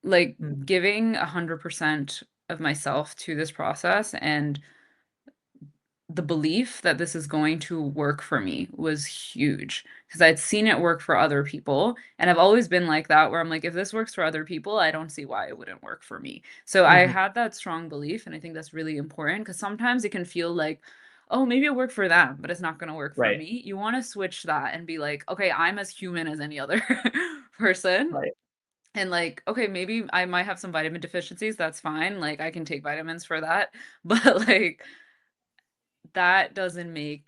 B: Like
A: Mhm,
B: giving 100% of myself to this process and the belief that this is going to work for me was huge because I'd seen it work for other people. And I've always been like that, where I'm like, if this works for other people, I don't see why it wouldn't work for me. So I
A: mhm,
B: had that strong belief. And I think that's really important because sometimes it can feel like, oh, maybe it worked for them, but it's not going to work for
A: right,
B: me. You want to switch that and be like, okay, I'm as human as any other person.
A: right,
B: And like, okay, maybe I might have some vitamin deficiencies, that's fine, like, I can take vitamins for that, but, like, that doesn't make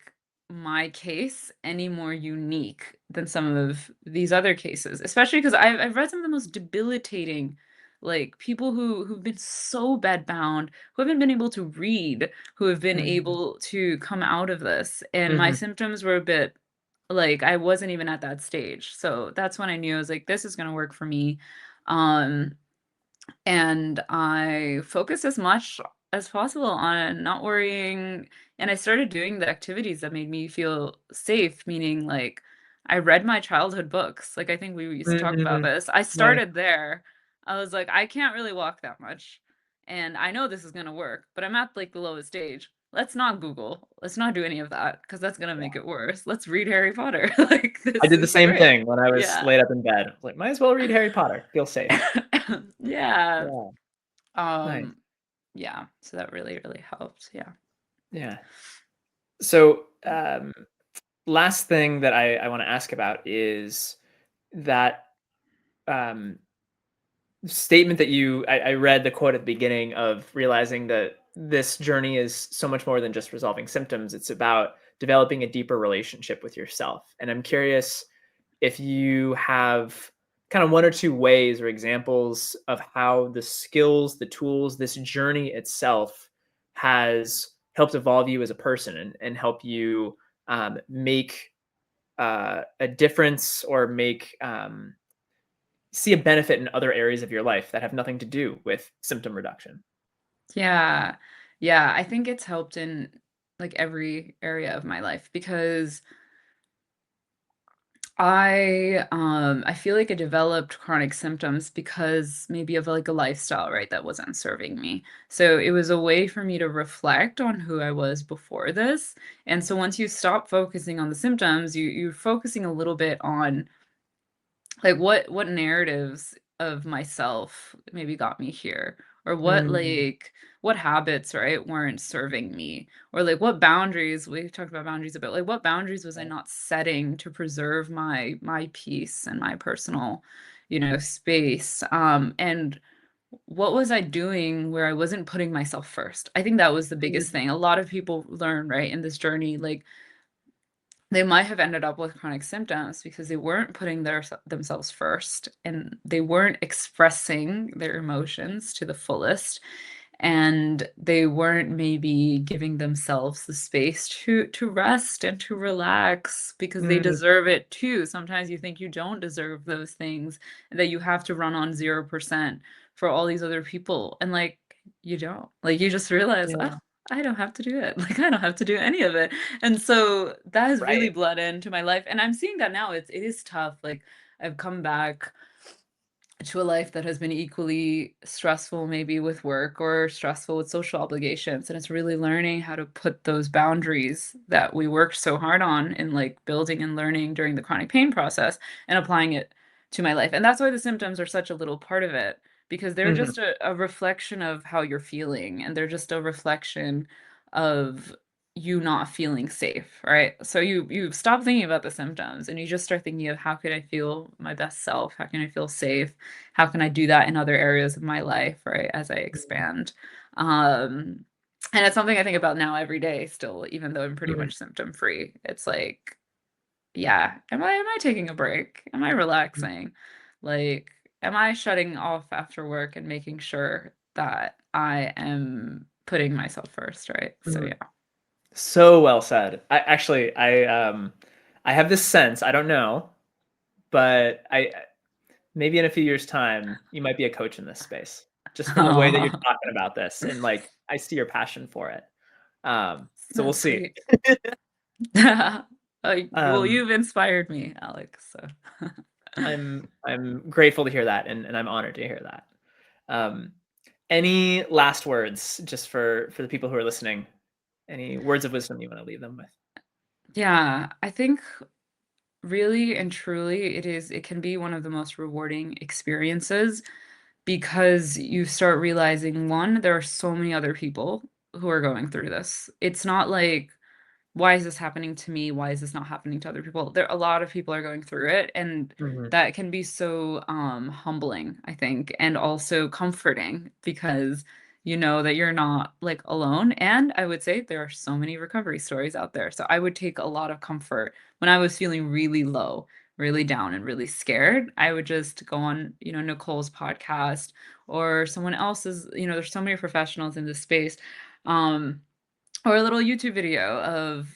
B: my case any more unique than some of these other cases, especially because I've read some of the most debilitating, like, people who've been so bedbound, who haven't been able to read, who have been
A: Mhm.
B: able to come out of this, and my
A: Mhm.
B: symptoms were a bit like, I wasn't even at that stage, so that's when I knew I was like, "This is gonna work for me." Um, and I focused as much as possible on not worrying, and I started doing the activities that made me feel safe, meaning, like, I read my childhood books, like, I think we used to talk about
A: Mhm.
B: this. I
A: Nice.
B: started there. I was like, "I can't really walk that much, and I know this is gonna work, but I'm at, like, the lowest stage. Let's not Google. Let's not do any of that because that's gonna make it worse. Let's read Harry Potter." Like,
A: I
B: this
A: did the
B: is
A: same
B: great.
A: thing when I was
B: Yeah.
A: laid up in bed. I was like, "Might as well read Harry Potter, feel safe."
B: Yeah.
A: Yeah, nice.
B: Um, yeah, so that really, really helped, yeah.
A: Yeah. So, last thing that I wanna ask about is that, um, statement that I read the quote at the beginning of realizing that this journey is so much more than just resolving symptoms. It's about developing a deeper relationship with yourself. And I'm curious if you have kind of one or two ways or examples of how the skills, the tools, this journey itself has helped evolve you as a person and help you make a difference or make see a benefit in other areas of your life that have nothing to do with symptom reduction.
B: Yeah. Yeah, I think it's helped in, like, every area of my life because I feel like I developed chronic symptoms because maybe of, like, a lifestyle, right, that wasn't serving me. So, it was a way for me to reflect on who I was before this, and so once you stop focusing on the symptoms, you're focusing a little bit on like, what narratives of myself maybe got me here? Or what,
A: Mm,
B: like what habits, right, weren't serving me? Or, like, what boundaries we talked about boundaries a bit, like, what boundaries was I
A: right.
B: not setting to preserve my peace and my personal, space? And what was I doing where I wasn't putting myself first? I think that was the biggest
A: Mm,
B: thing. A lot of people learn, right, in this journey, like, they might have ended up with chronic symptoms because they weren't putting themselves first and they weren't expressing their emotions to the fullest and they weren't maybe giving themselves the space to rest and to relax because they
A: mm,
B: deserve it too. Sometimes you think you don't deserve those things and that you have to run on 0% for all these other people and like you don't. Like you just realize, "Oh,
A: yeah,
B: I don't have to do it." Like I don't have to do any of it. And so that has really
A: right.
B: bled into my life and I'm seeing that now. It is tough. Like I've come back to a life that has been equally stressful maybe with work or stressful with social obligations and it's really learning how to put those boundaries that we worked so hard on in like building and learning during the chronic pain process and applying it to my life and that's why the symptoms are such a little part of it because they're
A: Mhm,
B: just a reflection of how you're feeling and they're just a reflection of you not feeling safe, right? So you stop thinking about the symptoms and you just start thinking of how can I feel my best self? How can I feel safe? How can I do that in other areas of my life, right, as I
A: mhm,
B: expand? Um, and it's something I think about now every day still, even though I'm pretty
A: mhm,
B: much symptom free. It's like, yeah, am I taking a break? Am I
A: mhm,
B: relaxing? Like, am I shutting off after work and making sure that I am putting myself first, right? So
A: mhm.
B: yeah.
A: So well said. I have this sense, I don't know, but I maybe in a few years' time, you might be a coach in this space, just from the way that you're
B: Aw,
A: talking about this, and, like, I see your passion for it. So we'll
B: that's
A: see.
B: sweet. Well,
A: Um,
B: you've inspired me, Alex, so
A: I'm grateful to hear that, and I'm honored to hear that. Um, any last words just for the people who are listening? Any words of wisdom you wanna leave them with?
B: Yeah, I think really and truly it can be one of the most rewarding experiences because you start realizing one, there are so many other people who are going through this. It's not like why is this happening to me? Why is this not happening to other people? There a lot of people are going through it, and
A: Mhm.
B: that can be so humbling, I think, and also comforting because you know that you're not like alone. And I would say there are so many recovery stories out there. So I would take a lot of comfort when I was feeling really low, really down, and really scared. I would just go on, Nicole's podcast or someone else's, there's so many professionals in this space. Um, or a little YouTube video of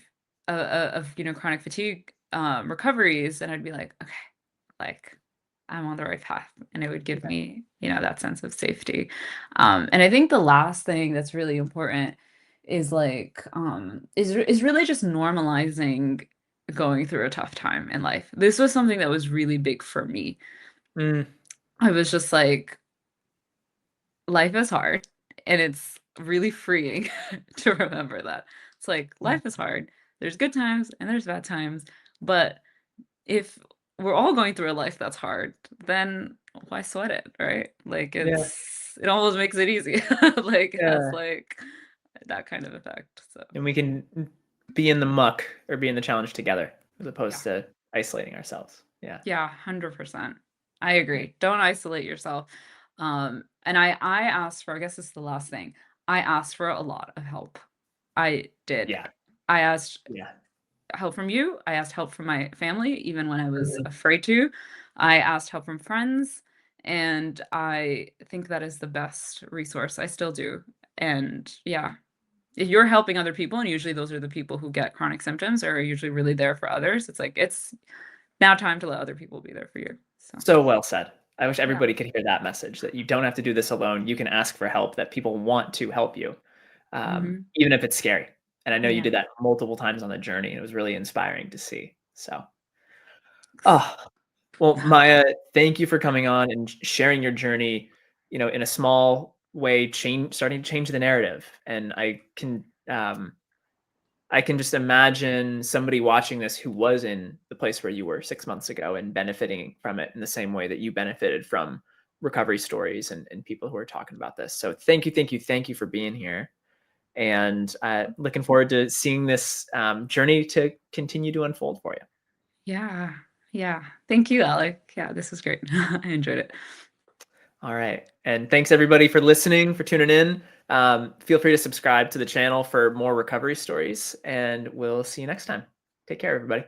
B: chronic fatigue recoveries, and I'd be like, okay, like I'm on the right path, and it would give
A: Yeah.
B: me that sense of safety. And I think the last thing that's really important is is really just normalizing going through a tough time in life. This was something that was really big for me.
A: Mm,
B: I was just like, life is hard, and it's really freeing to remember that. It's like
A: yeah.
B: life is hard. There's good times and there's bad times, but if we're all going through a life that's hard, then why sweat it, right? Like
A: Yeah.
B: it almost makes it easy. Like it has
A: Yeah.
B: like that kind of effect. So
A: And we can be in the muck or be in the challenge together as
B: yeah.
A: opposed to isolating ourselves. Yeah.
B: Yeah, 100%. I
A: Yeah.
B: agree. Don't isolate yourself. And I asked for, I guess this is the last thing. I asked for a lot of help. I did.
A: Yeah.
B: I asked
A: Yeah.
B: help from you. I asked help from my family, even when I was
A: Mhm.
B: afraid to. I asked help from friends, and I think that is the best resource. I still do. And yeah, if you're helping other people, and usually those are the people who get chronic symptoms or are usually really there for others, it's like it's now time to let other people be there for you. So
A: So well said. I wish
B: yeah.
A: everybody could hear that message that you don't have to do this alone. You can ask for help, that people want to help you,
B: Mhm.
A: even if it's scary. And I know you
B: Yeah.
A: did that multiple times on the journey, and it was really inspiring to see. So, oh, well, Maya, thank you for coming on and sharing your journey, in a small way, starting to change the narrative. And I can just imagine somebody watching this who was in the place where you were 6 months ago and benefiting from it in the same way that you benefited from recovery stories and people who are talking about this. So thank you, thank you, thank you for being here. And looking forward to seeing this journey to continue to unfold for you.
B: Yeah. Yeah. Thank you, Alec. Yeah, this was great. I enjoyed it.
A: All right. And thanks everybody for listening, for tuning in. Feel free to subscribe to the channel for more recovery stories, and we'll see you next time. Take care, everybody.